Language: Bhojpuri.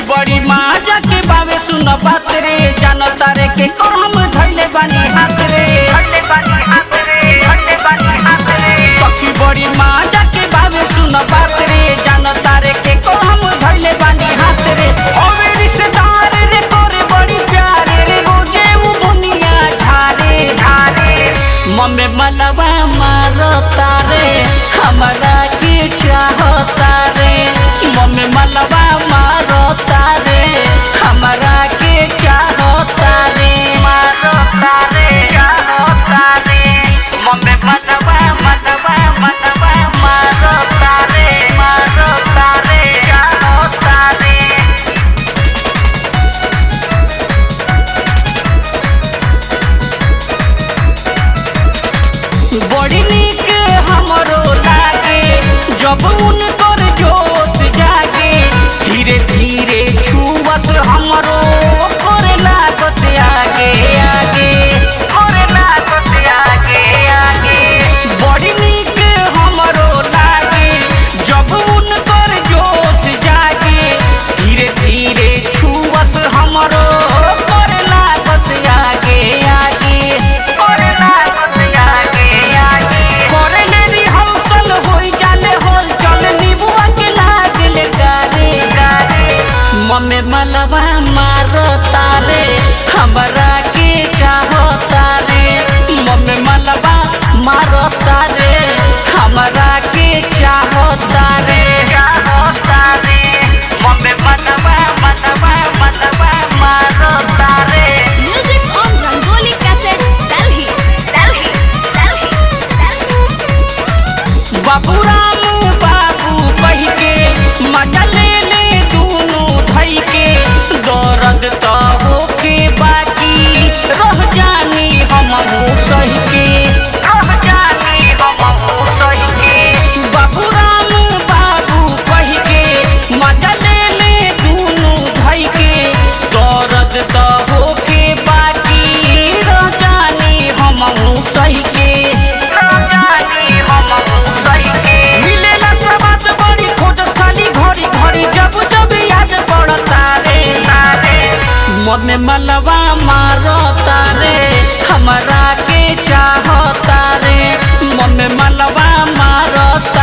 बड़ी माजा के बावे सुन बात रे जानता रे के हम धैले बानी हाथ रे सखी बड़ी माजा के बावे सुन बात रे जानता रे के हम धैले बानी हाथ रे ओवे रिश्तेदार रे करे बड़ी प्यार रे रोजे उ दुनिया झारे मम्मी मलवा मारता रे हमरा के चाहता रे मम्मी मलवा मारता रे हमरा के चाहता रे मारता रे चाहता रे मम्मी मलवा मारता रे चाहता रे बड़ी नीक हमरो लागे जब उनकर जोश जागे धीरे धीरे छुअत हमरो करे लागत आगे आगे करे लागत आगे आगे बड़ी नीक हमरो लागे जब उनकर जोश जागे धीरे धीरे छुअत हमरो करे लागत आगे आगे करे लागत आगे आगे करे नेरी हौसल होई जाले होल चल नीबुआ के लागले गारे गारे मम्मी मलवा मारता रे हमरा के चाहता रे मम्मी मलवा मारता रे हमरा के चाहता रे मम्मी मलवा मारता रे Music on Rangoli Cassettes, Delhi. Baburam बाबू कह के मजा ले ले दोनों धई के दर्द तो होके बाकी रह जानी हम सही के रह जानी हम सही के बाबूराम बाबू कह के मजा ले ले दोनों धई के दर्द तो होके बाकी रह जानी हम सही के रह जानी हम सही के मिलेला सब बड़ी खोजत खाली घड़ी घड़ी जब जब याद पड़ता रे मम्मी मलवा मारता रे हमरा के चाहता रे मम्मी मलवा मारता